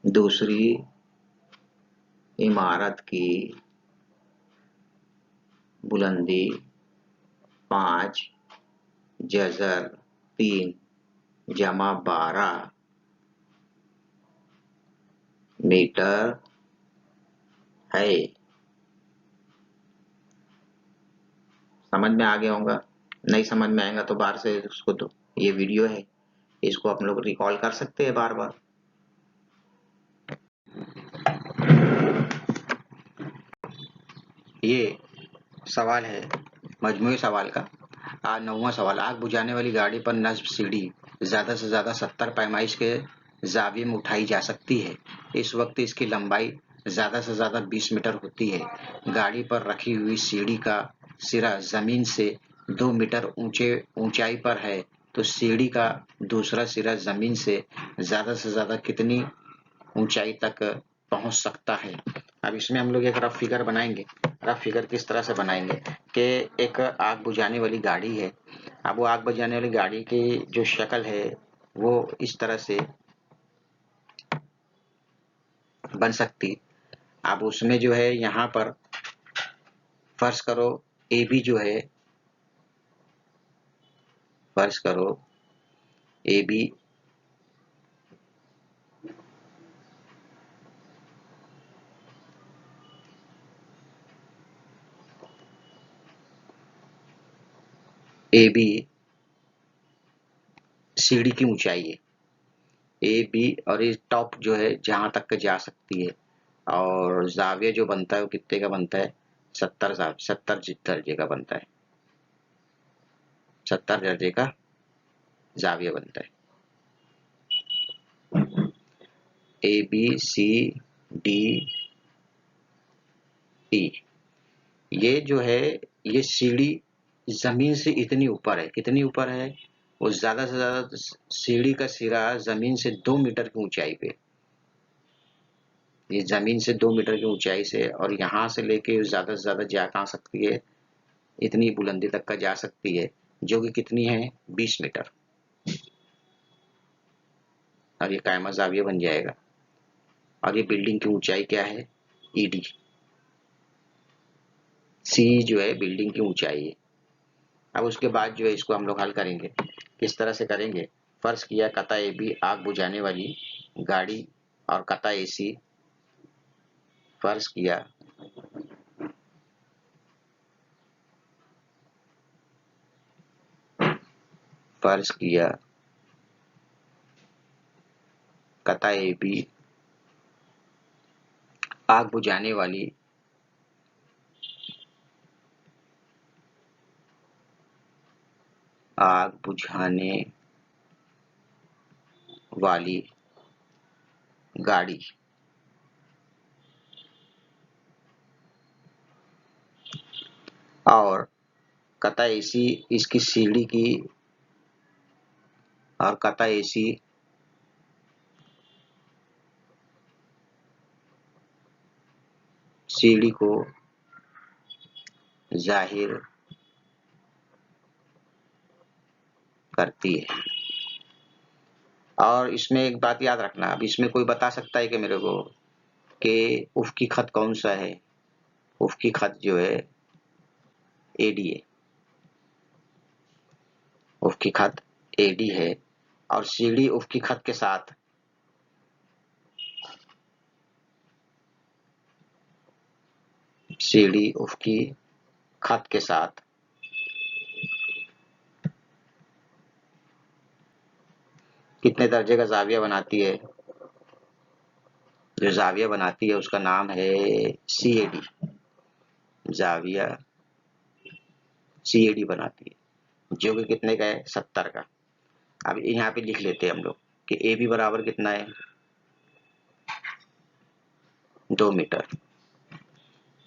दूसरी इमारत की बुलंदी 5/3 जमा 12 मीटर है। समझ में आ गया होगा, नहीं समझ में आएगा तो बाहर से उसको, तो ये वीडियो है, इसको आप लोग रिकॉल कर सकते हैं बार बार। ये सवाल है मजमूई सवाल का 9वां सवाल। आग बुझाने वाली गाड़ी पर नस्ब सीढ़ी ज्यादा से ज्यादा 70 पैमाइश के जाविये में उठाई जा सकती है। इस वक्त इसकी लंबाई ज्यादा से ज्यादा 20 मीटर होती है। गाड़ी पर रखी हुई सीढ़ी का सिरा जमीन से 2 मीटर ऊंचाई पर है, तो सीढ़ी का दूसरा सिरा जमीन से ज्यादा कितनी ऊंचाई तक पहुंच सकता है। अब इसमें हम लोग एक रफ फिगर बनाएंगे। रफ फिगर किस तरह से बनाएंगे कि एक आग बुझाने वाली गाड़ी है। अब वो आग बुझाने वाली गाड़ी की जो शक्ल है वो इस तरह से बन सकती। अब उसमें जो है यहाँ पर फर्ज करो ए बी जो है, फर्ज करो ए बी ए बी सीढ़ी की ऊंचाई है, ए बी, और ये टॉप जो है जहां तक जा सकती है, और जाविया जो बनता है वो कितने का बनता है, 70 दर्जे का बनता है, 70 दर्जे का जाविया बनता है। A B C D E, ये जो है ये सीढ़ी जमीन से इतनी ऊपर है, कितनी ऊपर है, वो ज्यादा से ज्यादा सीढ़ी का सिरा जमीन से 2 मीटर की ऊंचाई पे, ये जमीन से 2 मीटर की ऊंचाई से, और यहाँ से लेके ज्यादा से ज्यादा जा कहाँ सकती है, इतनी बुलंदी तक का जा सकती है, जो कि कितनी है 20 मीटर। और ये कायमा जाविया बन जाएगा। और ये बिल्डिंग की ऊंचाई क्या है, ईडी, सी जो है बिल्डिंग की ऊंचाई है। अब उसके बाद जो है इसको हम लोग हल करेंगे। किस तरह से करेंगे, फर्ज किया कता ए बी आग बुझाने वाली गाड़ी और कता ए सी, फर्ज किया कता ए बी आग बुझाने वाली गाड़ी और कता एसी इसकी सीढ़ी की, और कता एसी सीढ़ी को जाहिर करती है। और इसमें एक बात याद रखना, अब इसमें कोई बता सकता है कि मेरे को कि उफ़क़ी खत कौन सा है, उफ़क़ी खत जो है एडी है, उफ़क़ी खत एडी है, और सीढ़ी उफ़क़ी खत के साथ सीढ़ी उफ़क़ी खत के साथ कितने दर्जे का जाविया बनाती है, जो जाविया बनाती है उसका नाम है सीएडी, जाविया सीएडी बनाती है, जो कि कितने का है 70 का। अब यहाँ पे लिख लेते हैं हम लोग, कि ए बी बराबर कितना है 2 मीटर,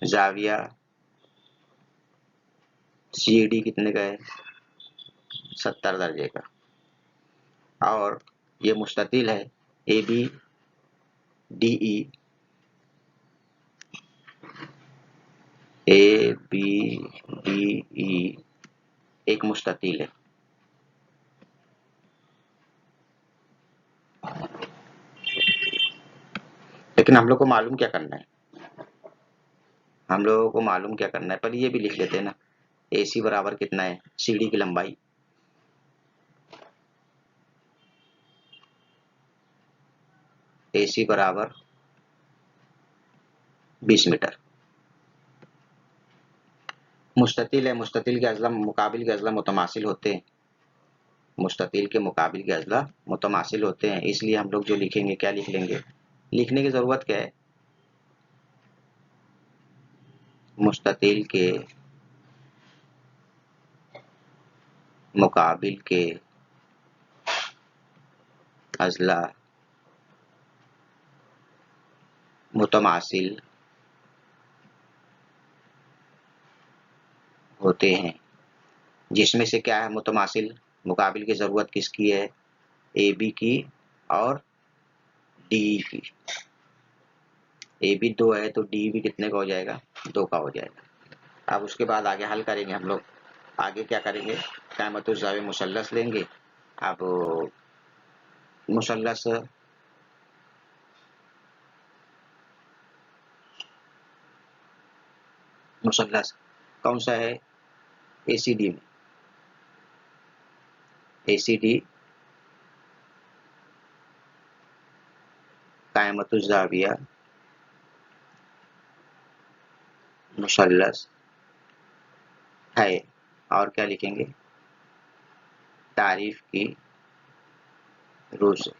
जाविया सी डी कितने का है 70 दर्जे का, और ये मुस्ततिल है A B D E, A B D E एक मुस्ततिल है। लेकिन हम लोग को मालूम क्या करना है, हम लोगों को मालूम क्या करना है, पर ये भी लिख लेते हैं ना, ए सी बराबर कितना है सीढ़ी की लंबाई, ए सी बराबर 20 मीटर। मुस्ततिल है, मुस्ततिल के अजला मुकाबिल के अजला मुतमासिल होते हैं, मुस्ततिल के मुकाबिल के अजला मुतमासिल होते हैं, इसलिए हम लोग जो लिखेंगे क्या लिख लेंगे, लिखने की जरूरत क्या है, मुस्ततिल के मुकाबिल के अजला मुतमासिल होते हैं, जिसमें से क्या है मुतमासिल, मुकाबिल की जरूरत किसकी है, ए बी की और डी की, ए बी 2 है तो डी भी कितने का हो जाएगा 2 का हो जाएगा। अब उसके बाद आगे हल करेंगे हम लोग, आगे क्या करेंगे, क़यामतुज़्ज़ावी मुसल्लस लेंगे। अब मुसल्लस मुसल्लस कौन सा है, एसीडी में, एसीडी क़यामतुज़्ज़ाविया मुसल्लस है, और क्या लिखेंगे, तारीफ की रूह से।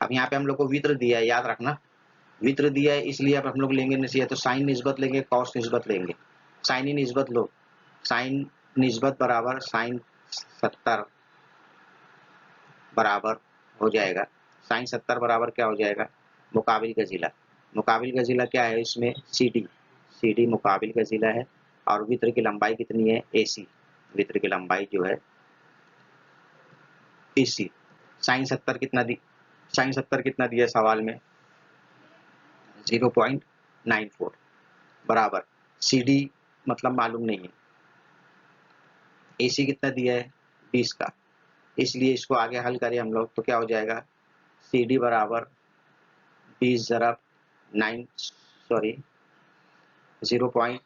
अब यहाँ पे हम लोग को वित्र दिया है, याद रखना वित्र दिया है, इसलिए अब हम लोग लेंगे नसीहत तो साइन निस्बत लेंगे, कॉस निस्बत लेंगे, साइन ही निस्बत लो, साइन निस्बत बराबर साइन 70 बराबर हो जाएगा, साइन 70 बराबर क्या हो जाएगा, मुकाबिल का जिला, मुकाबिल का जिला क्या है इसमें सी डी, सी डी मुकाबिल का जिला है, और वित्र की लंबाई कितनी है ए सी, वित्र की लंबाई जो है ए सी, साइन 70 कितना दी, साइन 70 कितना दिया सवाल में 0.94 बराबर, सी डी मतलब मालूम नहीं है, ए सी कितना दिया है 20 का, इसलिए इसको आगे हल करें हम लोग तो क्या हो जाएगा, सी डी बराबर 20 ज़रब 9 सॉरी 0.94,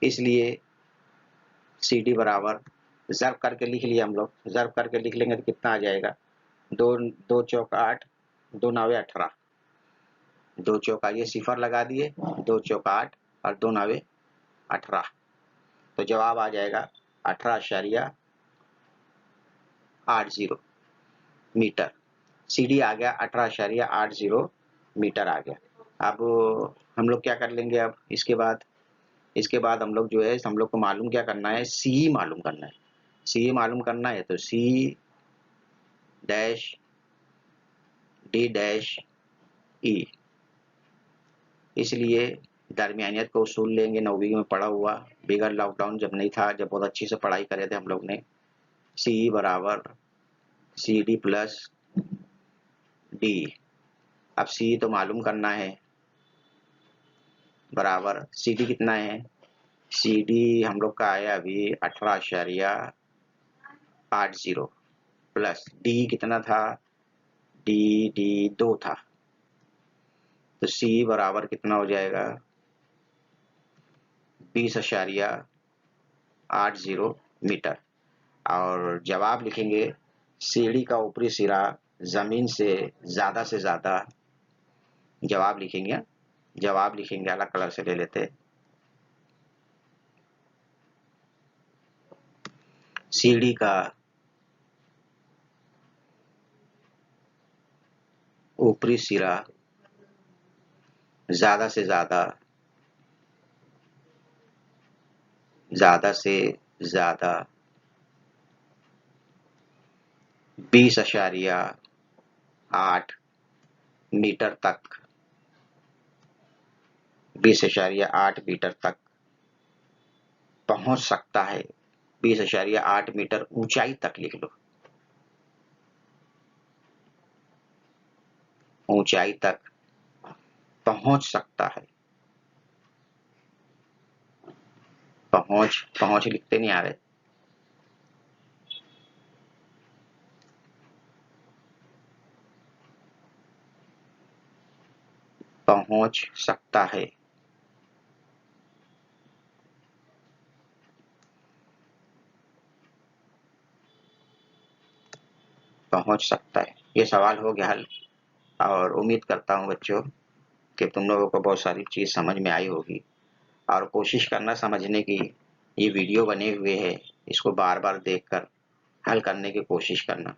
इसलिए सी डी बराबर ज़र्ब करके लिख लिया हम लोग, ज़र्ब करके लिख लेंगे तो कितना आ जाएगा, 2 चौक 8, 2 नावे 18, 2 चौका ये सिफर लगा दिए, 2 चौक 8 और 2 नावे 18, तो जवाब आ जाएगा 18.80 मीटर, सी डी आ गया 18.80 मीटर आ गया। अब हम लोग क्या कर लेंगे, अब इसके बाद हम लोग जो है हम लोग को मालूम क्या करना है, सी मालूम करना है, सी मालूम करना है तो C dash D dash E, इसलिए दरमियानियत का उसूल लेंगे, 9वीं में पढ़ा हुआ, बिगर लॉकडाउन जब नहीं था, जब बहुत अच्छी से पढ़ाई करे थे हम लोग ने, सी बराबर सी डी प्लस डी, अब सी तो मालूम करना है, बराबर सी डी कितना है, सी डी हम लोग का आया अभी 18.80 प्लस डी कितना था, डी डी 2 था, तो सी बराबर कितना हो जाएगा 20.80 मीटर, और जवाब लिखेंगे सीढ़ी का ऊपरी सिरा जमीन से ज्यादा, जवाब लिखेंगे अलग कलर से ले लेते, सीढ़ी का ऊपरी सिरा ज्यादा से ज्यादा ज़्यादा से ज़्यादा 20.8 मीटर तक 20.8 मीटर तक पहुंच सकता है। 20.8 मीटर ऊंचाई तक लिख लो, ऊंचाई तक पहुंच सकता है। पहुंच लिखते नहीं आ रहे, पहुंच सकता है। पहुंच सकता है। ये सवाल हो गया हल, और उम्मीद करता हूं बच्चों कि तुम लोगों को बहुत सारी चीज समझ में आई होगी, और कोशिश करना समझने की। ये वीडियो बने हुए है, इसको बार बार देखकर हल करने की कोशिश करना,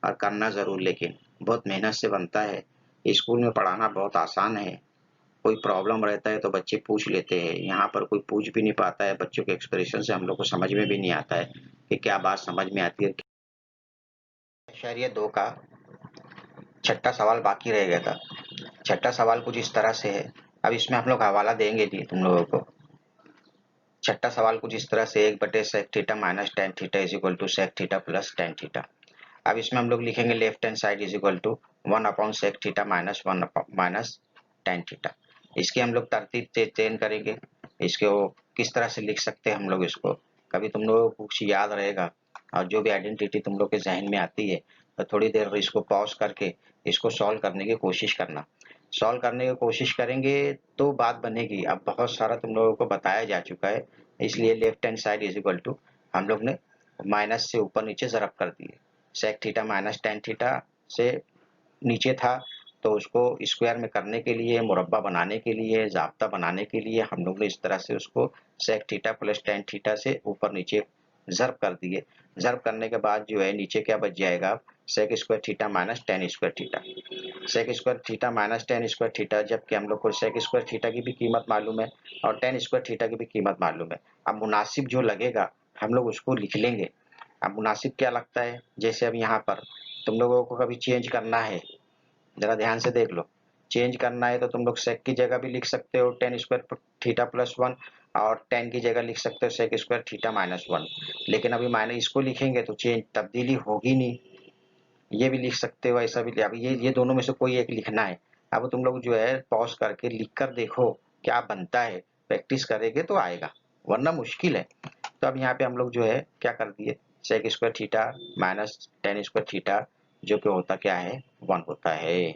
और करना जरूर, लेकिन बहुत मेहनत से बनता है। स्कूल में पढ़ाना बहुत आसान है, कोई प्रॉब्लम रहता है तो बच्चे पूछ लेते हैं, यहाँ पर कोई पूछ भी नहीं पाता है। बच्चों के एक्सप्रेशन से हम लोग को समझ में भी नहीं आता है कि क्या बात समझ में आती है। शहरिया 2 का छठा सवाल बाकी रह गया था। छठा सवाल कुछ इस तरह से है, अब इसमें हम लोग हवाला देंगे नहीं तुम लोगों को। छठा सवाल कुछ इस तरह से, 1/sec θ minus tan θ is equal to sec θ plus tan θ। अब इसमें हम लोग लिखेंगे left hand side is equal to 1/sec θ minus 1 minus tan θ। इसकी हम लोग तरतीब चेंज करेंगे। इसको किस तरह से लिख सकते हैं हम लोग इसको, कभी तुम लोगों को कुछ याद रहेगा और जो भी आइडेंटिटी तुम लोग के जहन में आती है तो थोड़ी देर इसको पॉज करके इसको सॉल्व करने की कोशिश करना। सॉल्व करने की कोशिश करेंगे तो बात बनेगी। अब बहुत सारा तुम लोगों को बताया जा चुका है, इसलिए left hand side is equal to हम लोग ने माइनस से ऊपर नीचे ज़रब कर दिए। sec theta minus tan theta से नीचे था, तो उसको स्क्वायर में करने के लिए, मुरब्बा बनाने के लिए, जाब्ता बनाने के लिए हम लोग ने इस तरह से उसको sec theta plus tan theta से ऊपर नीचे ज़रब कर दिए। ज़रब करने के बाद जो है नीचे क्या बच जाएगा, sec square theta minus tan square theta. sec square theta minus tan square theta, जबकि हम लोग को sec स्क्वायर थीटा की भी कीमत मालूम है और tan स्क्वायर थीटा की भी कीमत मालूम है। अब मुनासिब जो लगेगा हम लोग उसको लिख लेंगे। अब मुनासिब क्या लगता है, जैसे अब यहाँ पर तुम लोगों को कभी चेंज करना है, जरा ध्यान से देख लो। चेंज करना है तो तुम लोग sec की जगह भी लिख सकते हो tan स्क्वायर थीटा प्लस 1, और tan की जगह लिख सकते हो sec स्क्वायर थीटा माइनस 1। लेकिन अभी माइनस इसको लिखेंगे तो चेंज तब्दीली होगी नहीं। ये भी लिख सकते हो, ऐसा भी। अब ये दोनों में से कोई एक लिखना है। अब तुम लोग जो है पॉज करके लिख कर देखो क्या बनता है, प्रैक्टिस करेंगे तो आएगा, वरना मुश्किल है। तो अब यहाँ पे हम लोग जो है क्या कर दिए, sec square theta minus tan square theta जो कि होता क्या है, 1 होता है।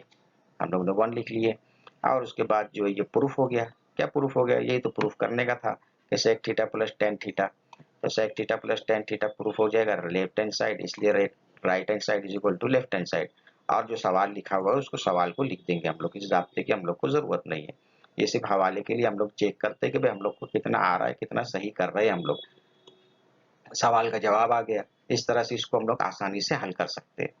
हम लोग ने 1 लिख लिए, और उसके बाद जो है ये प्रूफ हो गया। क्या प्रूफ हो गया, यही तो प्रूफ करने का था कि sec theta plus tan theta. तो sec theta plus tan theta proof हो जाएगा लेफ्ट हैंड साइड, इसलिए right hand side is equal to left hand side. और जो सवाल लिखा हुआ है उसको सवाल को लिख देंगे हम लोग, इस जाब्ते की हम लोग को जरूरत नहीं है। ये सिर्फ हवाले के लिए हम लोग चेक करते हैं कि भाई हम लोग को कितना आ रहा है, कितना सही कर रहे हैं हम लोग। सवाल का जवाब आ गया, इस तरह से इसको हम लोग आसानी से हल कर सकते हैं।